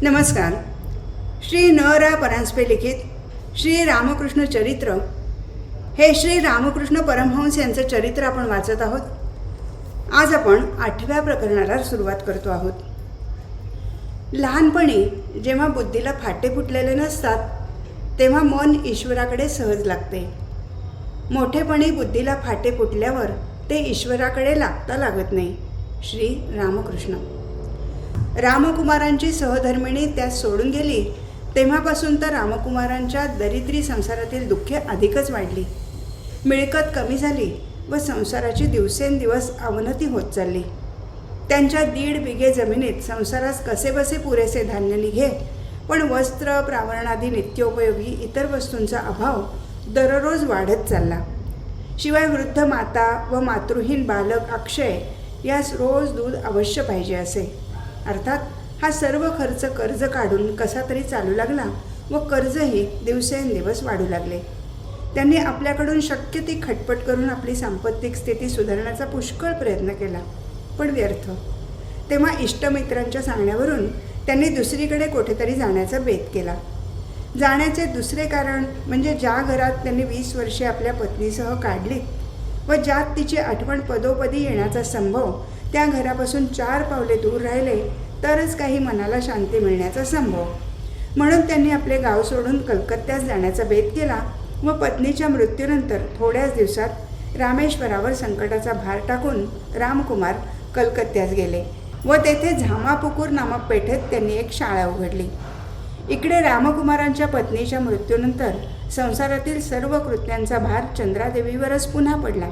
नमस्कार. श्री न रा परांजपे लिखित श्री रामकृष्ण चरित्र हे श्री रामकृष्ण परमहंस यांचं चरित्र आपण वाचत आहोत. आज आपण 8व्या प्रकरणाला सुरुवात करतो आहोत. लहानपणी जेव्हा बुद्धीला फाटे फुटलेले नसतात तेव्हा मन ईश्वराकडे सहज लागते. मोठेपणी बुद्धीला फाटे फुटल्यावर ते ईश्वराकडे लागता लागत नाही. श्री रामकृष्ण. रामकुमारांची सहधर्मिणी त्यास सोडून गेली तेव्हापासून तर रामकुमारांच्या दरिद्री संसारातील दुःखे अधिकच वाढली. मिळकत कमी झाली व संसाराची दिवसेंदिवस अवनती होत चालली. त्यांच्या 1.5 बिघे जमिनीत संसारास कसेबसे पुरेसे धान्य निघे, पण वस्त्र प्रावरणादी नित्योपयोगी इतर वस्तूंचा अभाव दररोज वाढत चालला. शिवाय वृद्ध माता व मातृहीन बालक अक्षय यास रोज दूध अवश्य पाहिजे असे. अर्थात हा सर्व खर्च कर्ज काढून कसा तरी चालू लागला व कर्जही दिवसेंदिवस वाढू लागले. त्यांनी आपल्याकडून शक्य ती खटपट करून आपली सांपत्तिक स्थिती सुधारण्याचा पुष्कळ प्रयत्न केला, पण व्यर्थ. तेव्हा इष्टमित्रांच्या सांगण्यावरून त्यांनी दुसरीकडे कुठेतरी जाण्याचा बेत केला. जाण्याचे दुसरे कारण म्हणजे ज्या घरात त्यांनी 20 वर्षे आपल्या पत्नीसह काढलीत व ज्यात तिची आठवण पदोपदी येण्याचा संभव, त्या घरापासून 4 पावले दूर राहिले तरच काही मनाला शांती मिळण्याचा संभव. म्हणून त्यांनी आपले गाव सोडून कलकत्त्यास जाण्याचा बेत केला व पत्नीच्या मृत्यूनंतर थोड्याच दिवसात रामेश्वरावर संकटाचा भार टाकून रामकुमार कलकत्त्यास गेले व तेथे झामापुकूर नामक पेठेत त्यांनी एक शाळा उघडली. इकडे रामकुमारांच्या पत्नीच्या मृत्यूनंतर संसारातील सर्व कृत्यांचा भार चंद्रादेवीवरच पुन्हा पडला.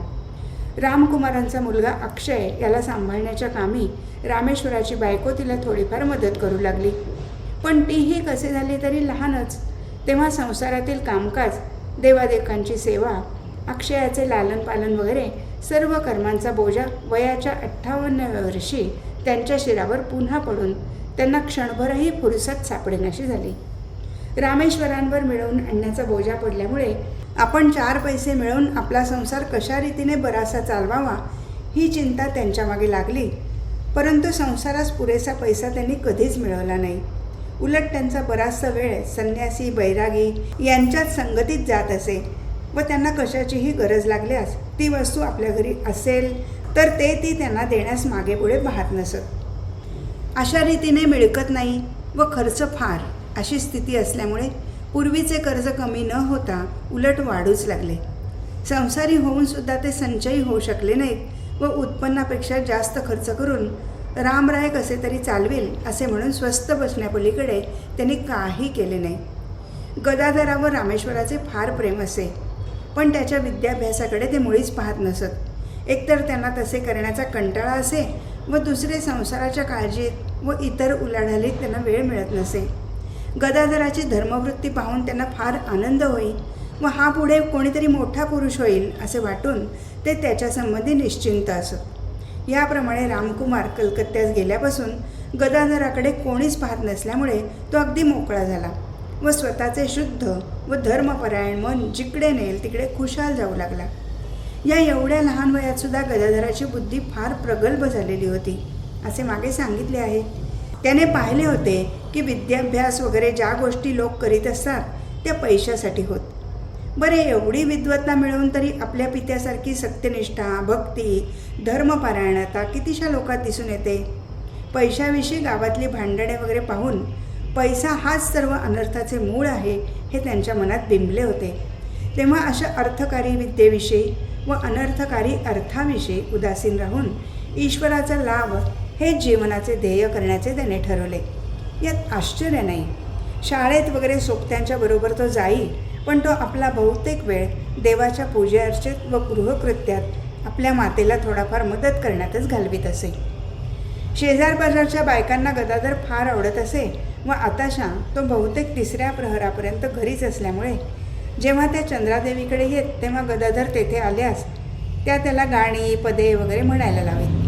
रामकुमारांचा मुलगा अक्षय याला सांभाळण्याच्या कामी रामेश्वराची बायको तिला थोडीफार मदत करू लागली, पण तीही कसे झाली तरी लहानच. तेव्हा संसारातील कामकाज, देवादेवांची सेवा, अक्षयाचे लालन पालन वगैरे सर्व कर्मांचा बोजा वयाच्या 58व्या वर्षी त्यांच्या शिरावर पुन्हा पडून त्यांना क्षणभरही फुरसत सापडेनाशी झाली. रामेश्वरांवर मिळवून आणण्याचा बोजा पडल्यामुळे आपण 4 पैसे मिळवून आपला संसार कशा रीतीने बरासा चालवावा ही चिंता त्यांच्या मागे लागली. परंतु संसारास पुरेसा पैसा त्यांनी कधीच मिळवला नाही. उलट त्यांचा बराचसा वेळ संन्यासी बैरागी यांच्यात संगतीत जात असे व त्यांना कशाचीही गरज लागल्यास ती वस्तू आपल्या घरी असेल तर ती त्यांना देण्यास मागे पुढे पाहत नसत. अशा रीतीने मिळकत नाही व खर्च फार अशी स्थिती असल्यामुळे पूर्वीचे कर्ज कमी न होता उलट वाढूच लागले. संसारी होऊनसुद्धा ते संचयी होऊ शकले नाहीत व उत्पन्नापेक्षा जास्त खर्च करून रामराय कसे तरी चालवेल असे म्हणून स्वस्त बसण्यापलीकडे त्यांनी काही केले नाही. गदाधरावर रामेश्वराचे फार प्रेम असे, पण त्याच्या विद्याभ्यासाकडे ते मुळीच पाहत नसत. एकतर त्यांना तसे करण्याचा कंटाळा असे व दुसरे संसाराच्या काळजीत व इतर उलाढालीत त्यांना वेळ मिळत नसे. गदाधराची धर्मवृत्ती पाहून त्यांना फार आनंद होई व हा पुढे कोणीतरी मोठा पुरुष होईल असे वाटून ते त्याच्यासंबंधी निश्चिंत असत. याप्रमाणे रामकुमार कलकत्त्यास गेल्यापासून गदाधराकडे कोणीच पाहत नसल्यामुळे तो अगदी मोकळा झाला व स्वतःचे शुद्ध व धर्मपरायण मन जिकडे नेल तिकडे खुशाल जाऊ लागला. या एवढ्या लहान वयातसुद्धा गदाधराची बुद्धी फार प्रगल्भ झालेली होती असे मागे सांगितले आहे. त्याने पाहिले होते की विद्याभ्यास वगैरे ज्या गोष्टी लोक करीत असतात त्या पैशासाठी होत. बरे, एवढी विद्वत्ता मिळवून तरी आपल्या पित्यासारखी सत्यनिष्ठा, भक्ती, धर्मपारायणता कितीशा लोकात दिसून येते. पैशाविषयी गावातली भांडणे वगैरे पाहून पैसा हाच सर्व अनर्थाचे मूळ आहे हे त्यांच्या मनात बिंबले होते. तेव्हा अशा अर्थकारी विद्येविषयी व अनर्थकारी अर्थाविषयी उदासीन राहून ईश्वराचा लाभ हे जीवनाचे ध्येय करण्याचे त्याने ठरवले. यात आश्चर्य नाही. शाळेत वगैरे सोबत्यांच्या बरोबर तो जाई, पण तो आपला बहुतेक वेळ देवाच्या पूजेअर्चेत व गृहकृत्यात आपल्या मातेला थोडाफार मदत करण्यातच घालवीत असे. शेजारपाजारच्या बायकांना गदाधर फार आवडत असे व आताशा तो बहुतेक 3ऱ्या प्रहरापर्यंत घरीच असल्यामुळे जेव्हा त्या चंद्रादेवीकडे येत तेव्हा गदाधर तेथे आल्यास त्याला गाणी पदे वगैरे म्हणायला लावेत.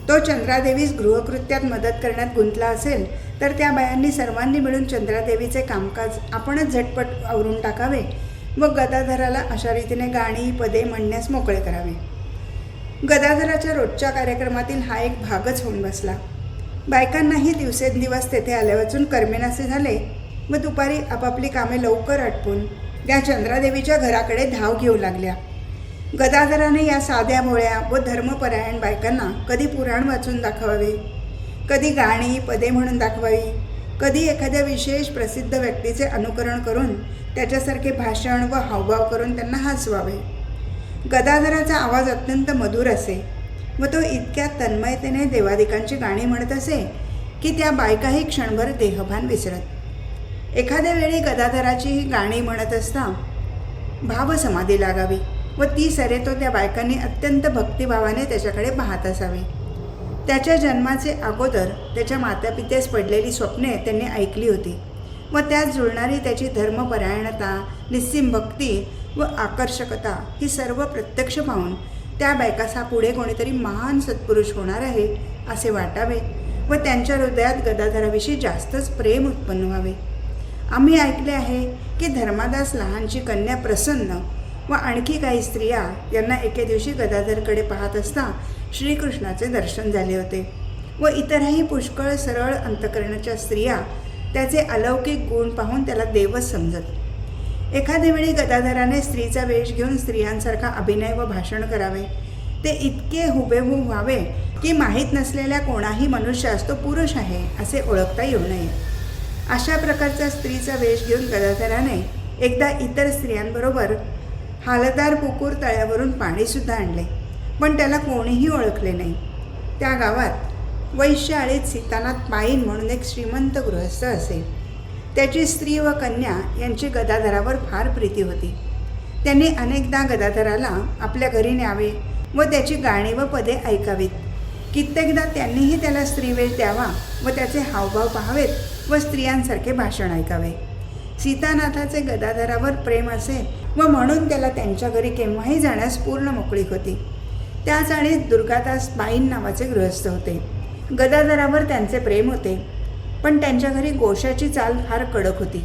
तो चंद्रादेवीस गृहकृत्यात मदत करण्यात गुंतला असेल तर त्या बायांनी सर्वांनी मिळून चंद्रादेवीचे कामकाज आपणच झटपट आवरून टाकावे व गदाधराला अशा रीतीने गाणी पदे म्हणण्यास मोकळे करावे. गदाधराच्या रोजच्या कार्यक्रमातील हा एक भागच होऊन बसला. बायकांनाही दिवसेंदिवस तेथे आल्यावाचून करमेनासे झाले व दुपारी आपापली कामे लवकर आटपून त्या चंद्रादेवीच्या घराकडे धाव घेऊ लागल्या. गदाधराने या साध्या भोळ्या व धर्मपरायण बायकांना कधी पुराण वाचून दाखवावे, कधी गाणी पदे म्हणून दाखवावी, कधी एखाद्या विशेष प्रसिद्ध व्यक्तीचे अनुकरण करून त्याच्यासारखे भाषण व हावभाव करून त्यांना हसवावे. गदाधराचा आवाज अत्यंत मधुर असे व तो इतक्या तन्मयतेने देवादिकांची गाणी म्हणत असे की त्या बायकाही क्षणभर देहभान विसरत. एखाद्या वेळी गदाधराची ही गाणी म्हणत असता भावसमाधी लागावी व ती सरे तो त्या बायकांनी अत्यंत भक्तिभावाने त्याच्याकडे पाहत असावे. त्याच्या जन्माचे अगोदर त्याच्या मातापितेस पडलेली स्वप्ने त्यांनी ऐकली होती व त्यात जुळणारी त्याची धर्मपरायणता, निस्सीम भक्ती व आकर्षकता ही सर्व प्रत्यक्ष पाहून त्या बायकास हा पुढे कोणीतरी महान सत्पुरुष होणार आहे असे वाटावे व त्यांच्या हृदयात गदाधराविषयी जास्तच प्रेम उत्पन्न व्हावे. आम्ही ऐकले आहे की धर्मादास लहानची कन्या प्रसन्न व आणखी काही स्त्रिया यांना एके दिवशी गदाधरकडे पाहत असता श्रीकृष्णाचे दर्शन झाले होते व इतरही पुष्कळ सरळ अंतकरणाच्या स्त्रिया त्याचे अलौकिक गुण पाहून त्याला देवच समजत. एखाद्या वेळी गदाधराने स्त्रीचा वेश घेऊन स्त्रियांसारखा अभिनय व भाषण करावे. ते इतके हुबेहूब व्हावे की माहीत नसलेल्या कोणाही मनुष्यास तो पुरुष आहे असे ओळखता येऊ नये. अशा प्रकारचा स्त्रीचा वेश घेऊन गदाधराने एकदा इतर स्त्रियांबरोबर हालदार पुकूर तळ्यावरून पाणीसुद्धा आणले, पण त्याला कोणीही ओळखले नाही. त्या गावात वैश्याळीत सीतानाथ पाईन म्हणून एक श्रीमंत गृहस्थ असे. त्याची स्त्री व कन्या यांची गदाधरावर फार प्रीती होती. त्यांनी अनेकदा गदाधराला आपल्या घरी न्यावे व त्याची गाणी व पदे ऐकावीत. कित्येकदा त्यांनीही त्याला स्त्रीवेश द्यावा व त्याचे हावभाव पाहावेत व स्त्रियांसारखे भाषण ऐकावे. सीतानाथाचे गदाधरावर प्रेम असे व म्हणून त्याला त्यांच्या घरी केव्हाही जाण्यास पूर्ण मोकळीक होती. त्याच आणि दुर्गादास पाईन नावाचे गृहस्थ होते. गदाधरावर त्यांचे प्रेम होते, पण त्यांच्या घरी गोशाची चाल फार कडक होती.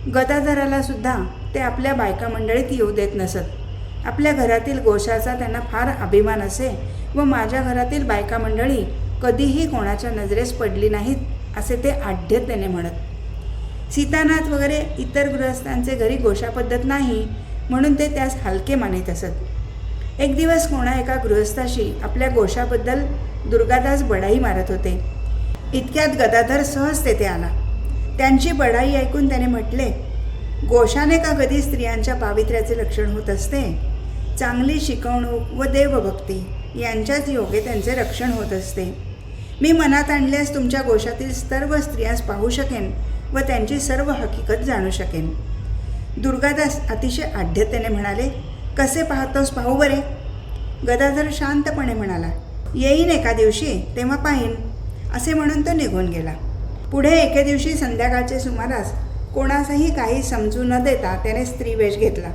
गदाधराला सुद्धा ते आपल्या बायका मंडळीत येऊ देत नसत. आपल्या घरातील गोशाचा त्यांना फार अभिमान असे व माझ्या घरातील बायका मंडळी कधीही कोणाच्या नजरेस पडली नाहीत असे ते आढ्यतेने म्हणत. सीतानाथ वगैरे इतर गृहस्थांचे घरी गोशा पद्धत नाही म्हणून ते त्यास हलके मानित असत. एक दिवस कोणा एका गृहस्थाशी आपल्या गोशाबद्दल दुर्गादास बडाई मारत होते. इतक्यात गदाधर सहज तेथे आला. त्यांची बडाई ऐकून त्याने म्हटले, गोशाने का कधी स्त्रियांच्या पावित्र्याचे लक्षण होत असते? चांगली शिकवणूक व देवभक्ती यांच्याच योगे त्यांचे रक्षण होत असते. मी मनात आणल्यास तुमच्या गोशातील सर्व स्त्रियांस पाहू शकेन व त्यांची सर्व हकीकत जाणू शकेन. दुर्गादास अतिशय आढ्यतेने म्हणाले, कसे पाहतोस पाहू बरे. गदाधर शांतपणे म्हणाला, येईन एका दिवशी तेव्हा पाहीन असे म्हणून तो निघून गेला. पुढे एके दिवशी संध्याकाळचे सुमारास कोणासही काही समजू न देता त्याने स्त्रीवेश घेतला.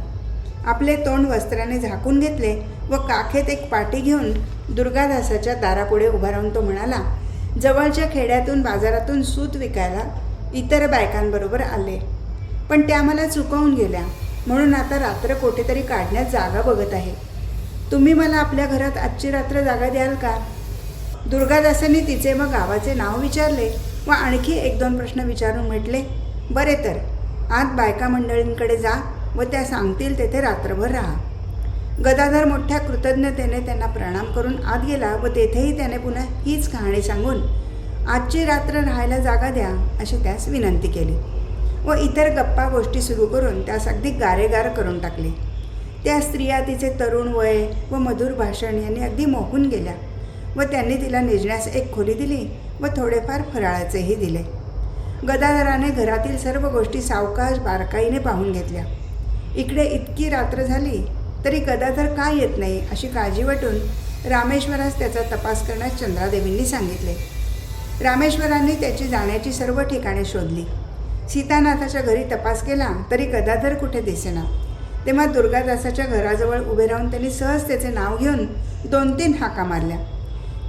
आपले तोंड वस्त्राने झाकून घेतले व काखेत एक पाटी घेऊन दुर्गादासाच्या दारापुढे उभा राहून तो म्हणाला, जवळच्या खेड्यातून बाजारातून सूत विकायला इतर बायकांबरोबर आले, पण त्या मला चुकवून गेल्या, म्हणून आता रात्र कुठेतरी काढण्यात जागा बघत आहे. तुम्ही मला आपल्या घरात आजची रात्र जागा द्याल का? दुर्गादासांनी तिचे व गावाचे नाव विचारले व आणखी 1-2 प्रश्न विचारून म्हटले, बरे तर आत बायका मंडळींकडे जा व त्या सांगतील तेथे रात्रभर राहा. गदाधर मोठ्या कृतज्ञतेने त्यांना प्रणाम करून आत गेला व तेथेही त्याने पुन्हा हीच कहाणी सांगून आजची रात्र राहायला जागा द्या अशी त्यास विनंती केली व इतर गप्पा गोष्टी सुरू करून त्यास अगदी गारेगार करून टाकले. त्या स्त्रिया तिचे तरुण वय व मधुर भाषण यांनी अगदी मोहून गेल्या व त्यांनी तिला निजण्यास एक खोली दिली व थोडेफार फराळाचेही दिले. गदाधराने घरातील सर्व गोष्टी सावकाश बारकाईने पाहून घेतल्या. इकडे इतकी रात्र झाली तरी गदाधर का येत नाही अशी काळजी वाटून रामेश्वरास त्याचा तपास करण्यास चंद्रादेवींनी सांगितले. रामेश्वरांनी त्याची जाण्याची सर्व ठिकाणे शोधली. सीतानाथाच्या घरी तपास केला तरी गदाधर कुठे दिसेना. तेव्हा दुर्गादासाच्या घराजवळ उभे राहून त्यांनी सहज त्याचे नाव घेऊन 2-3 हाका मारल्या.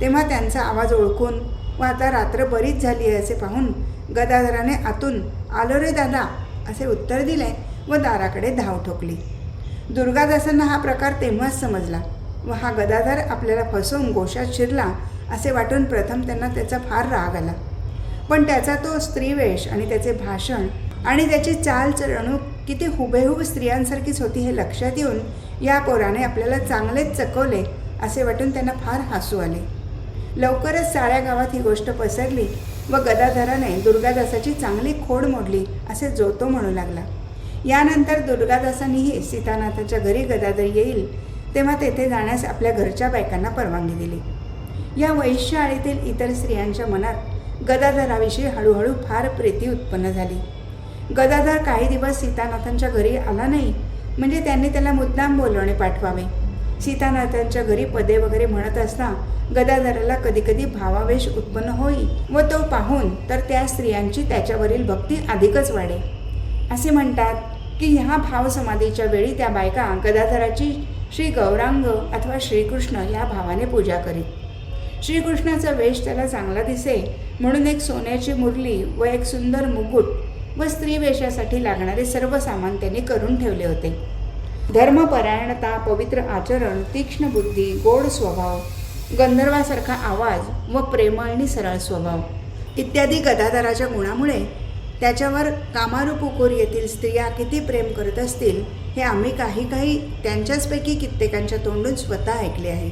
तेव्हा त्यांचा आवाज ओळखून व आता रात्र बरीच झाली आहे असे पाहून गदाधराने आतून आलो रे दादा असे उत्तर दिले व दाराकडे धाव ठोकली. दुर्गादासांना हा प्रकार तेव्हाच समजला व हा गदाधर आपल्याला फसवून गोशात शिरला असे वाटून प्रथम त्यांना त्याचा फार राग आला. पण त्याचा तो स्त्रीवेश आणि त्याचे भाषण आणि त्याची चालचलणूक किती हुबेहूब स्त्रियांसारखीच होती हे लक्षात येऊन या पोराने आपल्याला चांगलेच चकवले असे वाटून त्यांना फार हसू आले. लवकरच साऱ्या गावात ही गोष्ट पसरली व गदाधराने दुर्गादासाची चांगली खोड मोडली असे जो तो म्हणू लागला. यानंतर दुर्गादासांनीही सीतानाथाच्या घरी गदाधर येईल तेव्हा तेथे जाण्यास आपल्या घरच्या बायकांना परवानगी दिली. या वैश्य आळीतील इतर स्त्रियांच्या मनात गदाधराविषयी हळूहळू फार प्रीती उत्पन्न झाली. गदाधर काही दिवस सीतानाथांच्या घरी आला नाही म्हणजे त्यांनी त्याला मुद्दाम बोलवणे पाठवावे. सीतानाथांच्या घरी पदे वगैरे म्हणत असता गदाधराला कधीकधी भावावेश उत्पन्न होई व तो पाहून तर त्या स्त्रियांची त्याच्यावरील भक्ती अधिकच वाढे. असे म्हणतात की ह्या भावसमाधीच्या वेळी त्या बायका गदाधराची श्री गौरांग अथवा श्रीकृष्ण या भावाने पूजा करीत. श्रीकृष्णाचा वेश त्याला चांगला दिसे म्हणून एक सोन्याची मुरली व एक सुंदर मुकुट व स्त्रीवेशासाठी लागणारे सर्व सामान त्यांनी करून ठेवले होते. धर्मपरायणता, पवित्र आचरण, तीक्ष्ण बुद्धी, गोड स्वभाव, गंधर्वासारखा आवाज व प्रेमळ आणि सरळ स्वभाव इत्यादी गदाधराच्या गुणामुळे त्याच्यावर कामारुपुकूर येथील स्त्रिया किती प्रेम करत असतील हे आम्ही काही त्यांच्याचपैकी कित्येकांच्या तोंडून स्वतः ऐकले आहे.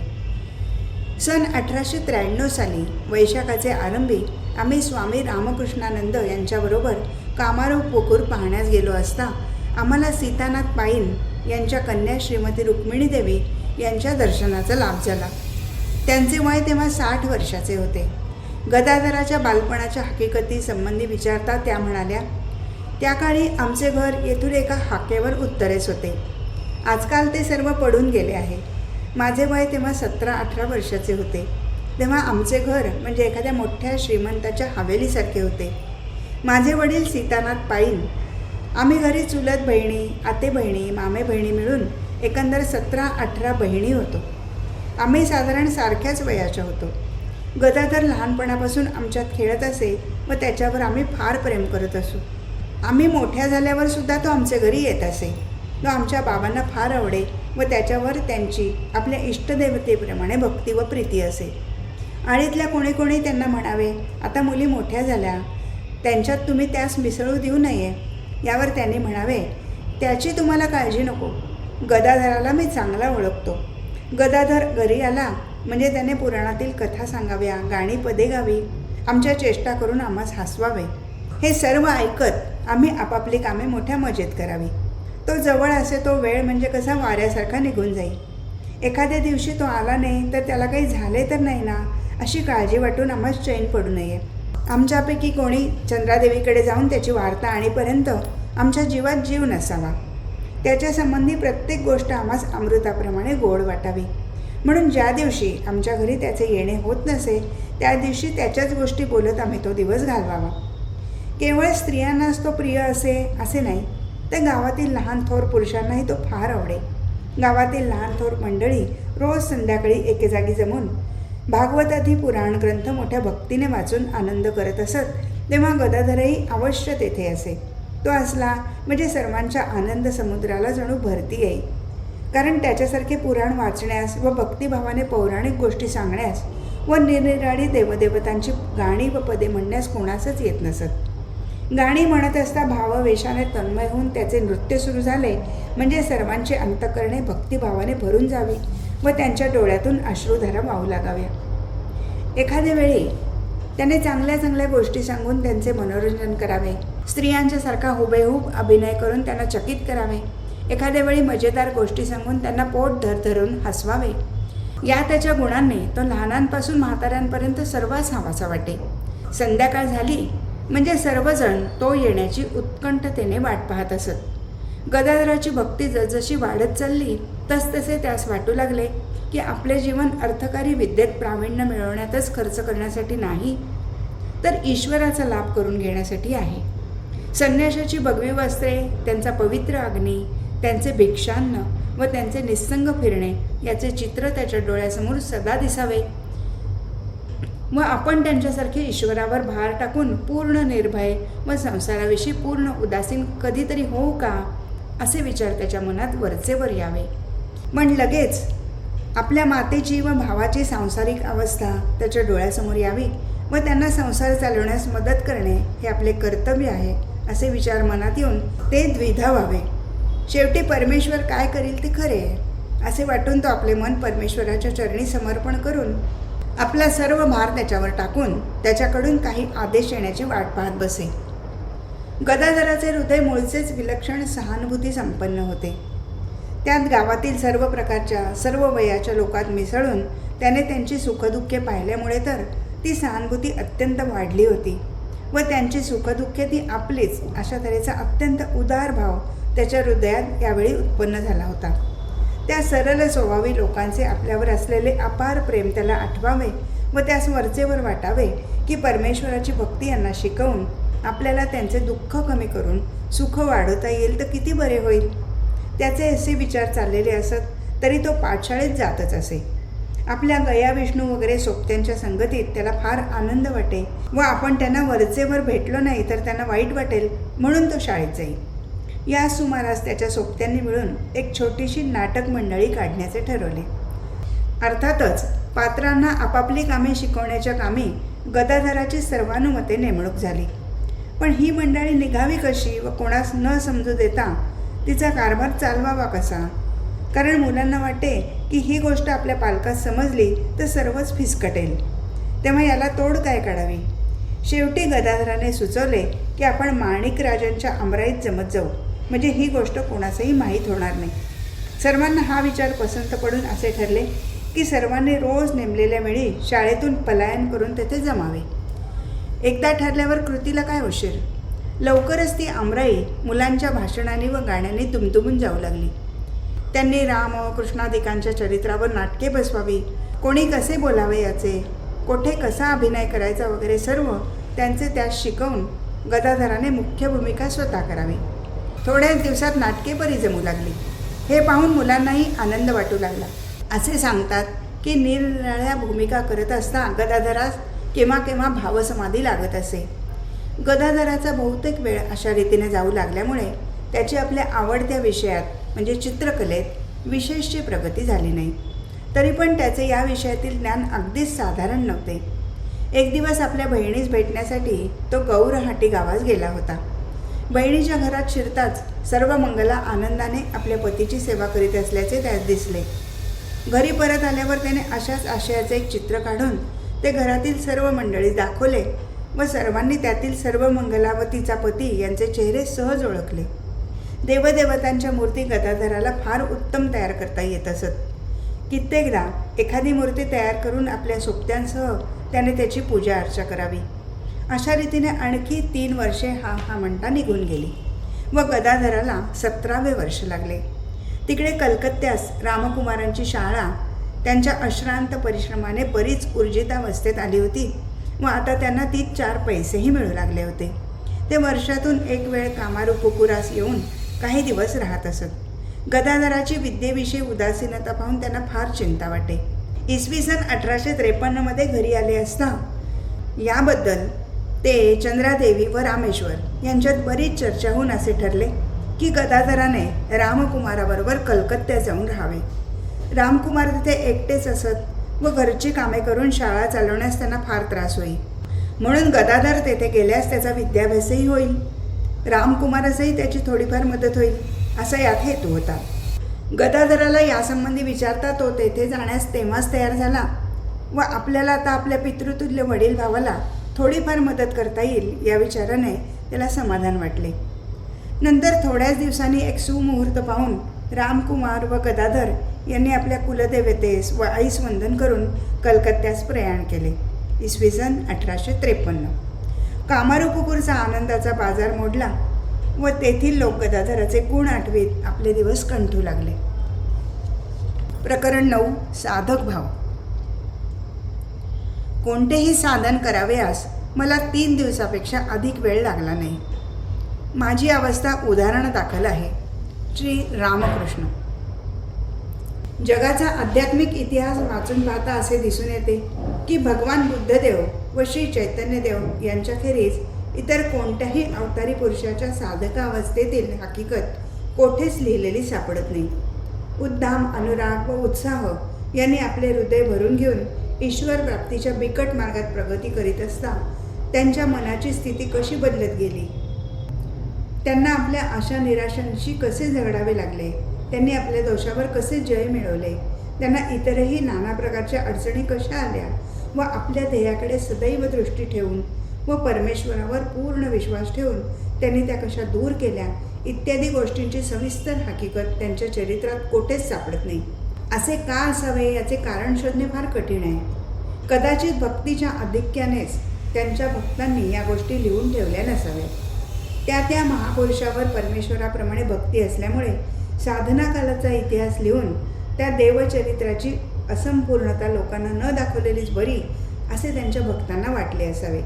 सन 1893 साली वैशाखाचे आरंभी आम्ही स्वामी रामकृष्णानंद यांच्याबरोबर कामारुपुकूर पाहण्यास गेलो असता आम्हाला सीतानाथ पाईन यांच्या कन्या श्रीमती रुक्मिणी देवी यांच्या दर्शनाचा लाभ झाला. त्यांचे वय तेव्हा 60 वर्षाचे होते. गदाधराच्या बालपणाच्या हकीकती संबंधी विचारता त्या म्हणाल्या, त्या काळी आमचे घर येथून एका हाकेवर उत्तरेस होते. आजकाल ते सर्व पडून गेले आहे. माझे वय तेव्हा 17-18 वर्षाचे होते. तेव्हा आमचे घर म्हणजे एखाद्या मोठ्या श्रीमंताच्या हवेलीसारखे होते. माझे वडील सीतानाथ पाईन, आम्ही घरी चुलत बहिणी, आते बहिणी, मामे बहिणी मिळून एकंदर 17-18 बहिणी होतो. आम्ही साधारण सारख्याच वयाच्या होतो. गदाधर लहानपणापासून आमच्यात खेळत असे व त्याच्यावर आम्ही फार प्रेम करत असू. आम्ही मोठ्या झाल्यावर सुद्धा तो आमच्या घरी येत असे. तो आमच्या बाबांना फार आवडे व त्याच्यावर त्यांची आपल्या इष्टदेवतेप्रमाणे भक्ती व प्रीती असे. आळीतल्या कोणी त्यांना म्हणावे, आता मुली मोठ्या झाल्या, त्यांच्यात तुम्ही त्यास मिसळू देऊ नये. यावर त्यांनी म्हणावे, त्याची तुम्हाला काळजी नको, गदाधराला मी चांगला ओळखतो. गदाधर घरी आला म्हणजे त्याने पुराणातील कथा सांगाव्या, गाणी पदे गावी, आमच्या चेष्टा करून आम्हास हसवावे. हे सर्व ऐकत आम्ही आपापली कामे मोठ्या मजेत करावी. तो जवळ असे तो वेळ म्हणजे कसा वाऱ्यासारखा निघून जाईल. एखाद्या दिवशी तो आला नाही तर त्याला काही झाले तर नाही ना अशी काळजी वाटून आम्हास चैन पडू नये. आमच्यापैकी कोणी चंद्रादेवीकडे जाऊन त्याची वार्ता आणीपर्यंत आमच्या जीवात जीव नसावा. त्याच्यासंबंधी प्रत्येक गोष्ट आम्हास अमृताप्रमाणे गोड वाटावी. म्हणून ज्या दिवशी आमच्या घरी त्याचे येणे होत नसे त्या दिवशी त्याच्याच गोष्टी बोलत आम्ही तो दिवस घालवावा. केवळ स्त्रियांनाच तो प्रिय असे नाही तर गावातील लहान थोर पुरुषांनाही तो फार आवडे. गावातील लहान थोर मंडळी रोज संध्याकाळी एके जागी जमून भागवतादी पुराण ग्रंथ मोठ्या भक्तीने वाचून आनंद करत असत तेव्हा गदाधरही अवश्य तेथे असे. तो असला म्हणजे सर्वांच्या आनंद समुद्राला जणू भरती येई. कारण त्याच्यासारखे पुराण वाचण्यास व भक्तिभावाने पौराणिक गोष्टी सांगण्यास व निरनिराळी देवदेवतांची गाणी व पदे म्हणण्यास कोणासच येत नसत. गाणी म्हणत असता भाववेशाने तन्मय होऊन त्याचे नृत्य सुरू झाले म्हणजे सर्वांची अंतःकरणे भक्तिभावाने भरून जावी व त्यांच्या डोळ्यातून अश्रुधारा वाहू लागाव्या. एखाद्या वेळी त्याने चांगल्या गोष्टी सांगून त्यांचे मनोरंजन करावे. स्त्रियांच्यासारखा हुबेहूब अभिनय करून त्यांना चकित करावे. एखाद्या वेळी मजेदार गोष्टी सांगून त्यांना पोट धरून हसवावे. या त्याच्या गुणांनी तो लहानांपासून म्हाताऱ्यांपर्यंत सर्वच हवासा वाटे. संध्याकाळ झाली म्हणजे सर्वजण तो येण्याची उत्कंठतेने वाट पाहत असत. गदाधराची भक्ती जसजशी वाढत चालली तसतसे त्यास वाटू लागले की आपले जीवन अर्थकारी विद्येत प्रावीण्य मिळवण्यातच खर्च करण्यासाठी नाही तर ईश्वराचा लाभ करून घेण्यासाठी आहे. संन्याशाची भगवी वस्त्रे, त्यांचा पवित्र अग्नी, त्यांचे भिक्षान्न व त्यांचे निस्संग फिरणे याचे चित्र त्याच्या डोळ्यासमोर सदा दिसावे व आपण त्यांच्यासारखे ईश्वरावर भार टाकून पूर्ण निर्भय व संसाराविषयी पूर्ण उदासीन कधीतरी होऊ का असे विचार त्याच्या मनात वरचेवर यावे. पण लगेच आपल्या मातेची व भावाची सांसारिक अवस्था त्याच्या डोळ्यासमोर यावी व त्यांना संसार चालवण्यास मदत करणे हे आपले कर्तव्य आहे असे विचार मनात येऊन ते द्विधा व्हावे. शेवटी परमेश्वर काय करील ते खरे आहे असे वाटून तो आपले मन परमेश्वराच्या चरणी समर्पण करून आपला सर्व भार त्याच्यावर टाकून त्याच्याकडून काही आदेश येण्याची वाट पाहत बसे. गदाधराचे हृदय मूळचेच विलक्षण सहानुभूती संपन्न होते. त्यात गावातील सर्व प्रकारच्या सर्व वयाच्या लोकात मिसळून त्याने त्यांची सुखदुःखे पाहिल्यामुळे तर ती सहानुभूती अत्यंत वाढली होती व त्यांची सुखदुःखे ती आपलीच अशा तऱ्हेचा अत्यंत उदार भाव त्याच्या हृदयात यावेळी उत्पन्न झाला होता. त्या सरळ स्वभावी लोकांचे आपल्यावर असलेले अपार प्रेम त्याला आठवावे व त्यास वरचेवर वाटावे की परमेश्वराची भक्ती यांना शिकवून आपल्याला त्यांचे दुःख कमी करून सुख वाढवता येईल तर किती बरे होईल. त्याचे असे विचार चाललेले असत तरी तो पाठशाळेत जातच असे. आपल्या गया विष्णू वगैरे सोबत्यांच्या संगतीत त्याला फार आनंद वाटे व आपण त्यांना वरचेवर भेटलो नाही तर त्यांना वाईट वाटेल म्हणून तो शाळेत जाई. या सुमारास त्याच्या सोबत्यांनी मिळून एक छोटीशी नाटक मंडळी काढण्याचे ठरवले. अर्थातच पात्रांना आपापली कामे शिकवण्याच्या कामी गदाधराची सर्वानुमते नेमणूक झाली. पण ही मंडळी निघावी कशी व कोणास न समजू देता तिचा कारभार चालवावा कसा? कारण मुलांना वाटे की ही गोष्ट आपल्या पालकात समजली तर सर्वच फिसकटेल. तेव्हा याला तोड काय काढावी? शेवटी गदाधराने सुचवले की आपण माणिक राजांच्या अमराईत जमत जाऊ, म्हणजे ही गोष्ट कोणासही माहीत होणार नाही. सर्वांना हा विचार पसंत पडून असे ठरले की सर्वांनी रोज नेमलेल्या वेळी शाळेतून पलायन करून तेथे जमावे. एकदा ठरल्यावर कृतीला काय उशीर. लवकरच ती अमराई मुलांच्या भाषणांनी व गाण्यांनी दुमदुमून जाऊ लागली. त्यांनी राम व कृष्णादिकांच्या चरित्रावर नाटके बसवावी, कोणी कसे बोलावे याचे, कोठे कसा अभिनय करायचा वगैरे सर्व त्यांचे त्यात शिकवून गदाधराने मुख्य भूमिका स्वतः करावी. थोड्याच दिवसात नाटके बरी जमू लागली. हे पाहून मुलांनाही आनंद वाटू लागला. असे सांगतात की निरनिराळ्या भूमिका करत असता गदाधरास केव्हा केव्हा भावसमाधी लागत असे. गदाधराचा बहुतेक वेळ अशा रीतीने जाऊ लागल्यामुळे त्याची आपल्या आवडत्या विषयात म्हणजे चित्रकलेत विशेषची प्रगती झाली नाही. तरी पण त्याचे या विषयातील ज्ञान अगदीच साधारण नव्हते. एक दिवस आपल्या बहिणीस भेटण्यासाठी तो गौरहाटी गावास गेला होता. बहिणीच्या घरात शिरताच सर्व मंगला आनंदाने आपल्या पतीची सेवा करीत असल्याचे त्यास दिसले. घरी परत आल्यावर त्याने अशाच आशयाचे एक चित्र काढून ते घरातील सर्व मंडळी दाखवले व सर्वांनी त्यातील सर्व मंगला व तिचा पती यांचे चेहरे सहज ओळखले. देवदेवतांच्या मूर्ती गदाधराला फार उत्तम तयार करता येत असत. कित्येकदा एखादी मूर्ती तयार करून आपल्या सोबत्यांसह त्याने त्याची पूजा अर्चा करावी. अशा रीतीने आणखी 3 वर्षे हा म्हणता निघून गेली व गदाधराला 17वे वर्ष लागले. तिकडे कलकत्त्यास रामकुमारांची शाळा त्यांच्या अश्रांत परिश्रमाने बरीच ऊर्जितावस्थेत आली होती व आता त्यांना 4 पैसेही मिळू लागले होते. ते वर्षातून एक वेळ कामारूपुकुरास येऊन काही दिवस राहत असत. गदाधराची विद्येविषयी उदासीनता पाहून त्यांना फार चिंता वाटे. इसवी सन 1853मध्ये घरी आले असता याबद्दल ते चंद्रादेवी व रामेश्वर यांच्यात बरीच चर्चा होऊन असे ठरले की गदाधराने रामकुमाराबरोबर कलकत्त्यात जाऊन राहावे. रामकुमार तिथे एकटेच असत व घरची कामे करून शाळा चालवण्यास त्यांना फार त्रास होईल. म्हणून गदाधर तेथे गेल्यास त्याचा विद्याभ्यासही होईल, रामकुमारासही त्याची थोडीफार मदत होईल असा यात हेतू होता. गदाधराला यासंबंधी विचारता तो तेथे जाण्यास तेव्हाच तयार झाला व आपल्याला आता आपल्या पितृतुल्य वडील भावाला थोडीफार मदत करता येईल या विचाराने त्याला समाधान वाटले. नंतर थोड्याच दिवसांनी एक सुमुहूर्त पाहून रामकुमार व गदाधर यांनी आपल्या कुलदेवतेस व आईस वंदन करून कलकत्त्यास प्रयाण केले. इसवी सन 1853. कामारूपुकूरचा आनंदाचा बाजार मोडला व तेथील लोक गदाधराचे गुण आठवीत आपले दिवस कंठू लागले. प्रकरण 9. साधक भाव. कोणतेही साधन करावयास मला 3 दिवसापेक्षा अधिक वेळ लागला नाही. माझी अवस्था उदाहरण दाखल आहे. श्री रामकृष्ण. जगाचा आध्यात्मिक इतिहास वाचून पाहता असे दिसून येते की भगवान बुद्धदेव व श्री चैतन्यदेव यांच्याखेरीज इतर कोणत्याही अवतारी पुरुषाच्या साधकावस्थेतील हकीकत कोठेच लिहिलेली सापडत नाही. उद्दाम, अनुराग व उत्साह यांनी आपले हृदय भरून घेऊन ईश्वर प्राप्तीच्या बिकट मार्गात प्रगती करीत असता त्यांच्या मनाची स्थिती कशी बदलत गेली. त्यांना आपल्या आशा निराशांशी कसे झगडावे लागले, त्यांनी आपल्या दोषावर कसे जय मिळवले, त्यांना इतरही नाना प्रकारच्या अडचणी कशा आल्या व आपल्या ध्येयाकडे सदैव दृष्टी ठेवून व परमेश्वरावर पूर्ण विश्वास ठेवून त्यांनी त्या कशा दूर केल्या इत्यादी गोष्टींची सविस्तर हकीकत त्यांच्या चरित्रात कोठेच सापडत नाही. असे का असावे याचे कारण शोधणे फार कठीण आहे. कदाचित भक्तीच्या आधिक्यानेच त्यांच्या भक्तांनी या गोष्टी लिहून ठेवल्या नसाव्यात. त्या महापुरुषावर परमेश्वराप्रमाणे भक्ती असल्यामुळे साधना कालाचा इतिहास लिहून त्या देवचरित्राची असंपूर्णता लोकांना न दाखवलेलीच बरी असे त्यांच्या भक्तांना वाटले असावे.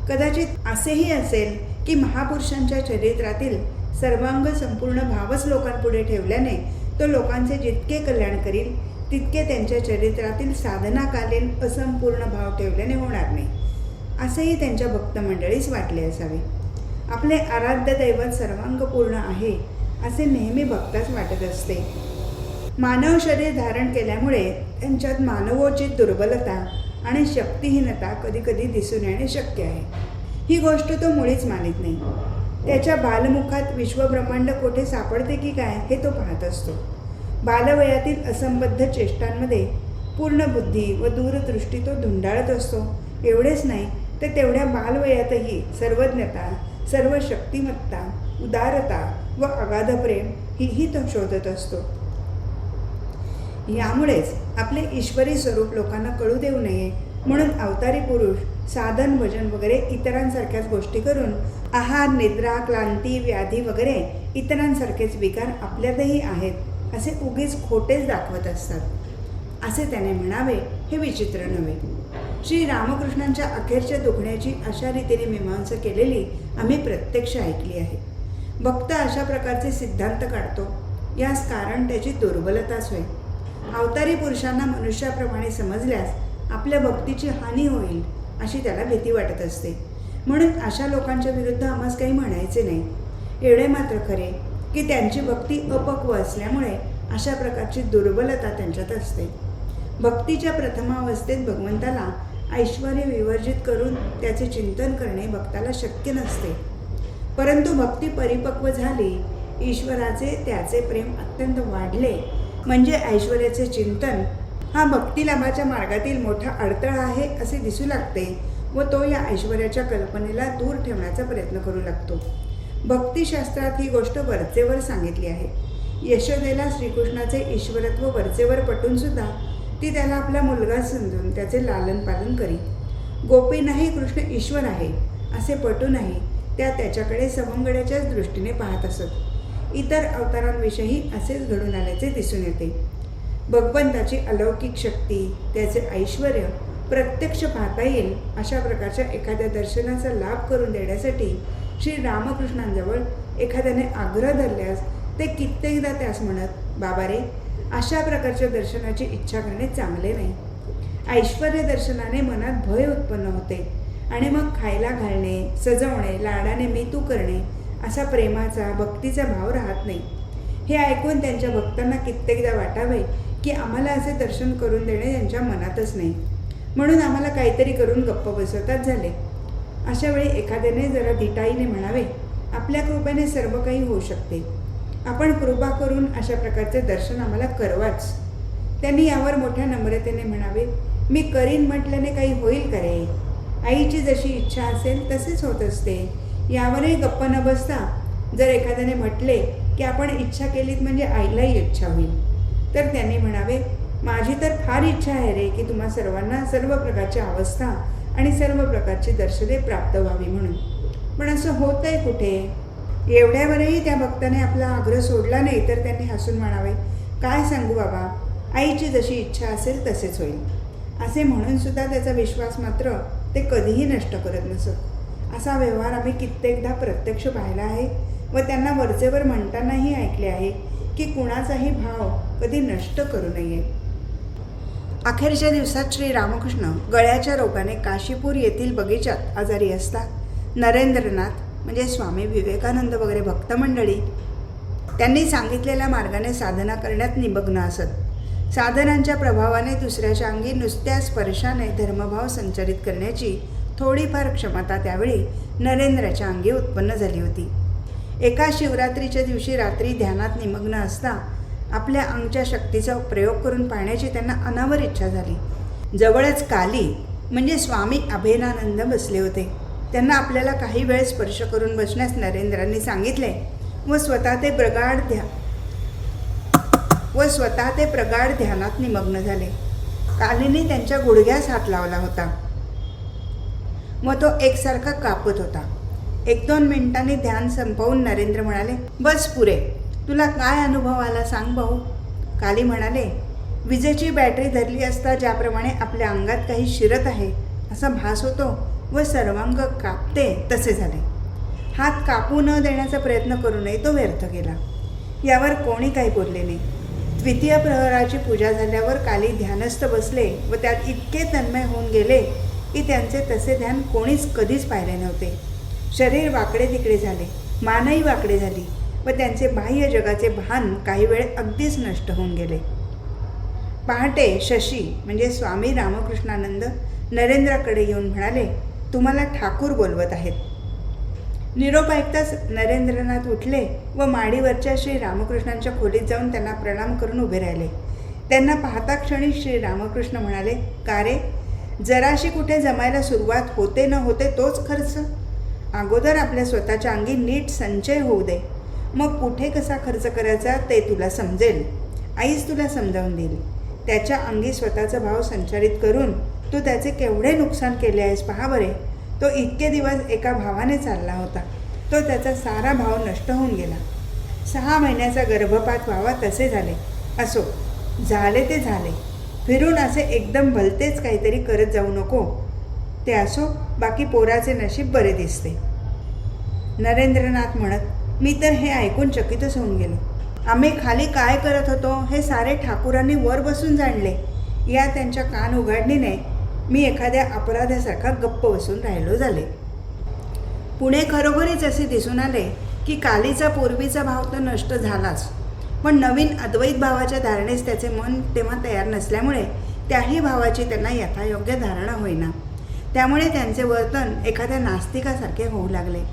कदाचित असेही असेल की महापुरुषांच्या चरित्रातील सर्वांग संपूर्ण भावच लोकांपुढे ठेवल्याने तो लोकांचे जितके कल्याण करील तितके त्यांच्या चरित्रातील साधनाकालीन असंपूर्ण भाव ठेवल्याने होणार नाही असेही त्यांच्या भक्त मंडळीस वाटले असावे. आपले आराध्य दैवत सर्वांगपूर्ण आहे असे नेहमी भक्तास वाटत असते. मानव शरीर धारण केल्यामुळे त्यांच्यात मानवोचित दुर्बलता आणि शक्तिहीनता कधीकधी दिसून येणे शक्य आहे. ही गोष्ट तो मुळीच मानित नाही. त्याच्या बालमुखात विश्वब्रह्मांड कोठे सापडते की काय हे तो पाहत असतो. बालवयातील असंबद्ध चेष्टांमध्ये पूर्ण बुद्धी व दूरदृष्टी तो धुंडाळत असतो. एवढेच नाही तर तेवढ्या बालवयातही सर्वज्ञता, सर्व शक्तिमत्ता, उदारता व अगाध प्रेम हीही तो शोधत असतो. यामुळेच आपले ईश्वरी स्वरूप लोकांना कळू देऊ नये म्हणून अवतारी पुरुष साधन, भजन वगैरे इतरांसारख्याच गोष्टी करून आहार, निद्रा, क्लांती, व्याधी वगैरे इतरांसारखेच विकार आपल्यातही आहेत असे उगीच खोटेच दाखवत असतात असे त्याने म्हणावे हे विचित्र नव्हे. श्री रामकृष्णांच्या अखेरच्या दुखण्याची अशा रीतीने मीमांसा केलेली आम्ही प्रत्यक्ष ऐकली आहे. भक्त अशा प्रकारचे सिद्धांत काढतो यास कारण त्याची दुर्बलताच होय. अवतारी पुरुषांना मनुष्याप्रमाणे समजल्यास आपल्या भक्तीची हानी होईल अशी त्याला भीती वाटत असते. म्हणून अशा लोकांच्या विरुद्ध आम्हास काही म्हणायचे नाही. एवढे मात्र खरे की त्यांची भक्ती अपक्व असल्यामुळे अशा प्रकारची दुर्बलता त्यांच्यात असते. भक्तीच्या प्रथमावस्थेत भगवंताला ऐश्वर्य विवर्जित करून त्याचे चिंतन करणे भक्ताला शक्य नसते. परंतु भक्ती परिपक्व झाली, ईश्वराचे त्याचे प्रेम अत्यंत वाढले म्हणजे ऐश्वर्याचे चिंतन हा भक्तिलाभाच्या मार्गातील मोठा अडथळा आहे असे दिसू लागते व तो या ऐश्वर्याच्या कल्पनेला दूर ठेवण्याचा प्रयत्न करू लागतो. भक्तिशास्त्रात ही गोष्ट वरचेवर सांगितली आहे. यशोदेला श्रीकृष्णाचे ईश्वरत्व वरचेवर पटून सुद्धा ती त्याला आपला मुलगा समजून त्याचे लालन पालन करी. गोपींनाही कृष्ण ईश्वर आहे असे पटूनही त्या त्याच्याकडे सवंगड्याच्याच दृष्टीने पाहत असत. इतर अवतारांविषयी असेच घडून आल्याचे दिसून येते. भगवंताची अलौकिक शक्ती, त्याचे ऐश्वर प्रत्यक्ष पाहता येईल अशा प्रकारच्या एखाद्या दर्शनाचा लाभ करून देण्यासाठी श्री रामकृष्णांजवळ एखाद्याने आग्रह धरल्यास ते कित्येकदा त्यास म्हणत, बाबा रे, अशा प्रकारच्या दर्शनाची इच्छा करणे चांगले नाही. ऐश्वर्य दर्शनाने मनात भय उत्पन्न होते आणि मग खायला घालणे, सजवणे, लाडाने मी तू करणे असा प्रेमाचा, भक्तीचा भाव राहत नाही. हे ऐकून त्यांच्या भक्तांना कित्येकदा वाटावे की आम्हाला असे दर्शन करून देणे यांच्या मनातच नाही, म्हणून आम्हाला काहीतरी करून गप्प बसवतात झाले. अशा वेळी एखाद्याने जरा धिटाईने म्हणावे, आपल्या कृपेने सर्व काही होऊ शकते, आपण कृपा करून अशा प्रकारचे दर्शन आम्हाला करवाच. त्यांनी यावर मोठ्या नम्रतेने म्हणावे, मी करीन म्हटल्याने काही होईल का रे? आईची जशी इच्छा असेल तसेच होत असते. यावरही गप्प न बसता जर एखाद्याने म्हटले की आपण इच्छा केलीत म्हणजे आईलाही इच्छा होईल, तर त्यांनी म्हणावे, माझी तर फार इच्छा आहे रे की तुम्हा सर्वांना सर्व प्रकारच्या अवस्था आणि सर्व प्रकारची दर्शने प्राप्त व्हावी म्हणून. पण असं होत आहे कुठे? एवढ्यावरही त्या भक्ताने आपला आग्रह सोडला नाही तर त्यांनी हसून म्हणावे, काय सांगू बाबा, आईची जशी इच्छा असेल तसेच होईल. असे म्हणून सुद्धा त्याचा विश्वास मात्र ते कधीही नष्ट करत नसत. असा व्यवहार आम्ही कित्येकदा प्रत्यक्ष पाहिला आहे व त्यांना वरचेवर म्हणतानाही ऐकले आहे की कुणाचाही भाव कधी नष्ट करू नये. अखेरच्या दिवसात श्री रामकृष्ण गळ्याच्या रोगाने काशीपूर येथील बगीचात आजारी असता नरेंद्रनाथ म्हणजे स्वामी विवेकानंद वगैरे भक्तमंडळी त्यांनी सांगितलेल्या मार्गाने साधना करण्यात निमग्न असत. साधनांच्या प्रभावाने दुसऱ्याच्या अंगी नुसत्या स्पर्शाने धर्मभाव संचारित करण्याची थोडीफार क्षमता त्यावेळी नरेंद्राच्या अंगी उत्पन्न झाली होती. एका शिवरात्रीच्या दिवशी रात्री ध्यानात निमग्न असता आपल्या अंगच्या शक्तीचा प्रयोग करून पाहण्याची त्यांना अनावर इच्छा झाली. जवळच काली म्हणजे स्वामी अभेदानंद बसले होते. त्यांना आपल्याला काही वेळ स्पर्श करून बसण्यास नरेंद्रांनी सांगितले व स्वतः ते प्रगाढ ध्यानात निमग्न झाले. कालीने त्यांच्या गुडघ्यास हात लावला होता व तो एकसारखा कापत होता. 1-2 मिनिटांनी ध्यान संपवून नरेंद्र म्हणाले, बस पुरे, तुला काय अनुभव आला सांग भाऊ. काली म्हणाले, विजेची बॅटरी धरली असता ज्याप्रमाणे आपल्या अंगात काही शिरत आहे असा भास होतो व सर्वांग कापते तसे झाले. हात कापू न देण्याचा प्रयत्न करूनही तो व्यर्थ गेला. यावर कोणी काही बोलले नाही. द्वितीय प्रहराची पूजा झाल्यावर काली ध्यानस्थ बसले व त्यात इतके तन्मय होऊन गेले की त्यांचे तसे ध्यान कोणीच कधीच पाहिले नव्हते. शरीर वाकडे तिकडे झाले, मानही वाकडे झाली व त्यांचे बाह्य जगाचे भान काही वेळ अगदीच नष्ट होऊन गेले. पहाटे शशी म्हणजे स्वामी रामकृष्णानंद नरेंद्राकडे येऊन म्हणाले, तुम्हाला ठाकूर बोलवत आहेत. निरोप ऐकताच नरेंद्रनाथ उठले व माडीवरच्या श्री रामकृष्णांच्या खोलीत जाऊन त्यांना प्रणाम करून उभे राहिले. त्यांना पाहता क्षणी श्री रामकृष्ण म्हणाले, का रे, जराशी कुठे जमायला सुरुवात होते न होते तोच खर्च. अगोदर आपल्या स्वतःच्या अंगी नीट संचय होऊ दे, मग कुठे कसा खर्च करायचा ते तुला समजेल. आईच तुला समजावून देईल. त्याच्या अंगी स्वतःचा भाव संचारित करून तू त्याचे केवढे नुकसान केले आहेस पहा बरे. तो इतके दिवस एका भावाने चालला होता, तो त्याचा सारा भाव नष्ट होऊन गेला. 6 महिन्याचा गर्भपात व्हावा तसे झाले. असो, झाले ते झाले. फिरून असे एकदम भलतेच काहीतरी करत जाऊ नको. ते असो, बाकी पोराचे नशीब बरे दिसते. नरेंद्रनाथ म्हणत, मी तर हे ऐकून चकितच होऊन गेलो. आम्ही खाली काय करत होतो हे सारे ठाकूरांनी वर बसून जाणले. या त्यांच्या कान उघडणीने मी एखाद्या अपराध्यासारखा गप्प बसून राहिलो झाले. पुणे खरोखरीच असे दिसून आले की कालीचा पूर्वीचा भाव तर नष्ट झालाच, पण नवीन अद्वैत भावाच्या धारणेस त्याचे मन तेव्हा तयार नसल्यामुळे त्याही भावाची त्यांना यथायोग्य धारणा होईना. त्यामुळे त्यांचे वर्तन एखाद्या नास्तिकासारखे होऊ लागले.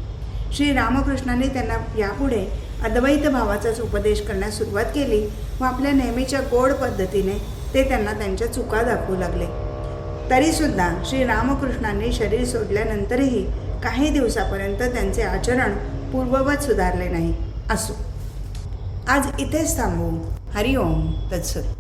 श्री रामकृष्णांनी त्यांना यापुढे अद्वैत भावाचाच उपदेश करण्यास सुरुवात केली व आपल्या नेहमीच्या गोड पद्धतीने ते त्यांना त्यांच्या चुका दाखवू लागले. तरीसुद्धा श्री रामकृष्णांनी शरीर सोडल्यानंतरही काही दिवसापर्यंत त्यांचे आचरण पूर्ववत सुधारले नाही. असो, आज इथेच थांबू. हरिओम तत्सत.